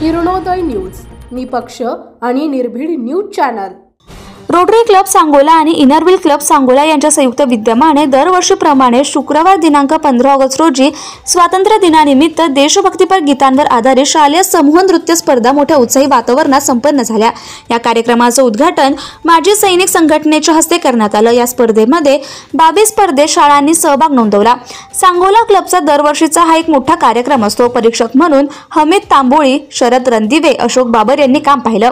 Kiranoday news, निपक्ष आणि निर्भीड news channel. Rotary club Sangola आणि इनरव्हील क्लब सांगोला यांच्या संयुक्त विद्यमाने दरवर्षीप्रमाणे शुक्रवार दिनांक 15 ऑगस्ट रोजी स्वातंत्र्य दिनानिमित्त देशभक्तीपर गीतांवर आधारित शालेय समूह नृत्य स्पर्धा मोठ्या उत्साही वातावरणात संपन्न झाल्या। या कार्यक्रमाचे उद्घाटन माजी सैनिक संघटनेच्या हस्ते करण्यात आलं। या स्पर्धेमध्ये 22 स्पर्धेत शाळांनी सहभाग नोंदवला। सांगोला क्लबचा दरवर्षीचा हा एक मोठा कार्यक्रम असतो। परीक्षक म्हणून हमीद तांबोळी, शरद रणदिवे, अशोक बाबर यांनी काम पाहिलं।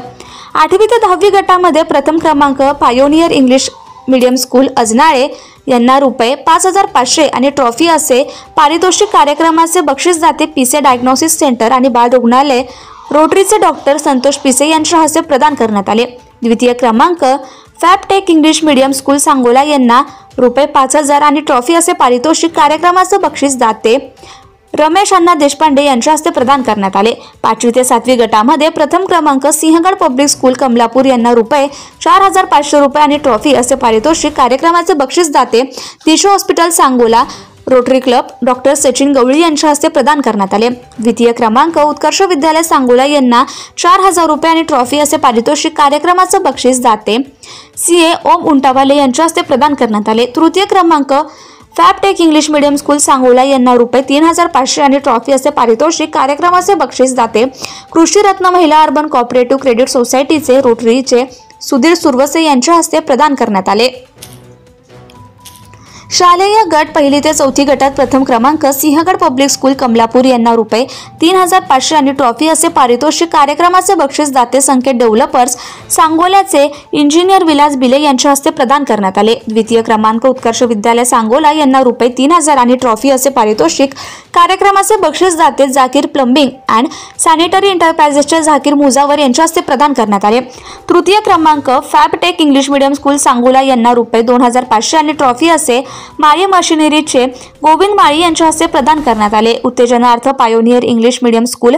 8वी ते 10वी गटामध्ये प्रथम क्रमांक pioneer English medium school Ajnale यांना ₹5,500 आणि ट्रॉफी असे पारितोषिक कार्यक्रमाचे बक्षीस जाते पीसे डायग्नोसिस सेंटर आणि बाल रुग्णालय रोटरीचे डॉक्टर संतोष पिसे यांच्या हस्ते प्रदान करण्यात आले। द्वितीय क्रमांक Fabtech English medium school Sangola यांना ₹5,000 आणि ट्रॉफी असे पारितोषिक कार्यक्रमाचे बक्षीस जाते रमेश अण्णा देशपांडे यांच्या हस्ते प्रदान करण्यात आले। 5वी ते 7वी गटामध्ये प्रथम क्रमांक सिंहगड पब्लिक स्कूल कमलापूर यांना ₹4,500 आणि ट्रॉफी असे पारितोषिक कार्यक्रमाचे बक्षीस जाते Disha hospital Sangola rotary club doctor Sachin Gawali यांच्या हस्ते प्रदान करण्यात आले। द्वितीय क्रमांक उत्कर्ष विद्यालय सांगोला यांना ₹4,000 आणि ट्रॉफी असे पारितोषिक कार्यक्रमाचे बक्षीस जाते CA ओम उंटावाले यांच्या हस्ते प्रदान करण्यात आले। तृतीय क्रमांक Fabtech English medium school Sangola यांना ₹3,500 आणि ट्रॉफी असे पारितोषिक कार्यक्रमाचे बक्षीस जाते कृषी रत्न महिला अर्बन कोऑपरेटिव्ह क्रेडिट सोसायटीचे रोटरीचे सुधीर सुरवसे यांच्या हस्ते प्रदान करण्यात आले। शालेय गट 1ली ते 4थी गटात प्रथम क्रमांक सिंहगड पब्लिक स्कूल कमलापूर यांना ₹3,500 आणि ट्रॉफी असे पारितोषिक कार्यक्रमाचे बक्षीस दाते संकेत डेव्हलपर्स सांगोल्याचे इंजिनियर विलास बिले यांच्या हस्ते प्रदान करण्यात आले। द्वितीय क्रमांक उत्कर्ष विद्यालय सांगोला यांना ₹3,000 आणि ट्रॉफी असे पारितोषिक कार्यक्रमाचे बक्षीस दाते जाकीर प्लंबिंग अँड सॅनिटरी एंटरप्राइजेसचे झाकीर मुजावर यांच्या हस्ते प्रदान करण्यात आले। तृतीय क्रमांक Fabtech English medium school Sangola यांना ₹2,500 आणि ट्रॉफी असे माळी मशिनरीचे गोविंद माळी यांच्या हस्ते प्रदान करण्यात आले। उत्तेजनार्थ pioneer English medium school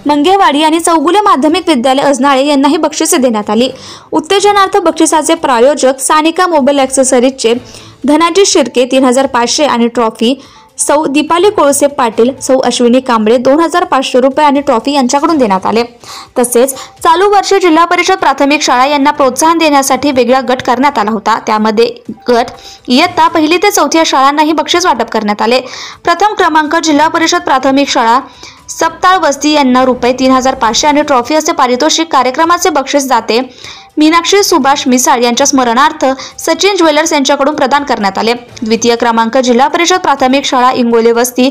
Mangewadi आणि चौगुले माध्यमिक विद्यालय अजनाळे यांनाही बक्षिसे देण्यात आली। उत्तेजनार्थ बक्षिसाचे प्रायोजक सानिका मोबाईल ॲक्सेसरीजचे धनाजी शिर्के 3,500 आणि ट्रॉफी सौ दीपाली कोळसे पाटील, सौ अश्विनी कांबळे ₹2,500 आणि ट्रॉफी यांच्याकडून देण्यात आले। तसेच चालू वर्षी जिल्हा परिषद प्राथमिक शाळा यांना प्रोत्साहन देण्यासाठी वेगळा गट करण्यात आला होता। त्यामध्ये गट इयत्ता 1ली ते 4थी या शाळांनाही बक्षीस वाटप करण्यात आले। प्रथम क्रमांक जिल्हा परिषद प्राथमिक शाळा सपताळ वस्ती यांना ₹3,500 आणि ट्रॉफी असे पारितोषिक कार्यक्रमाचे बक्षीस जाते मीनाक्षी सुभाष मिसाळ यांच्या स्मरणार्थ सचिन ज्वेलर्स यांच्याकडून प्रदान करण्यात आले। द्वितीय क्रमांक जिल्हा परिषद प्राथमिक शाळा इंगोले वस्ती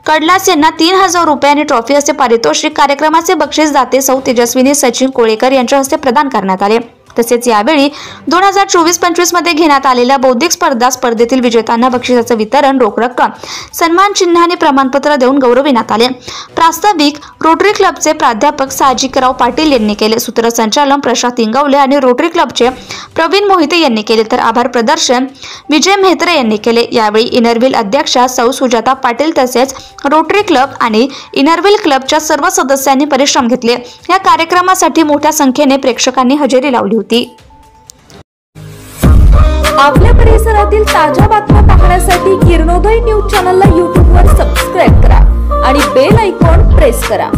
कडलास यांना ₹3,000 आणि ट्रॉफी असे पारितोषिक कार्यक्रमाचे बक्षीस जाते सौ तेजस्विनी सचिन कोळेकर यांच्या हस्ते प्रदान करण्यात आले। तसेच यावेळी 2024-25 मध्ये घेण्यात आलेल्या बौद्धिक स्पर्धेतील विजेत्यांना बक्षिसाचे वितरण, रोख रक्कम, सन्मान चिन्ह आणि प्रमाणपत्र देऊन गौरविण्यात आले। प्रास्ताविक रोटरी क्लबचे प्राध्यापक साजिकराव पाटील यांनी केले। सूत्रसंचालन प्रशांत इंगवले आणि रोटरी क्लबचे प्रवीण मोहिते यांनी केले, तर आभार प्रदर्शन विजय मेहत्रे यांनी केले। यावेळी इनरव्हील अध्यक्षा सौ सुजाता पाटील तसेच रोटरी क्लब आणि इनरव्हील क्लबच्या सर्व सदस्यांनी परिश्रम घेतले। या कार्यक्रमासाठी मोठ्या संख्येने प्रेक्षकांनी हजेरी लावली होती। आपल्या परिसरातील ताज्या बातम्या पाहण्यासाठी किरणोदय न्यूज चॅनलला YouTube वर सबस्क्राइब करा आणि बेल आयकॉन प्रेस करा।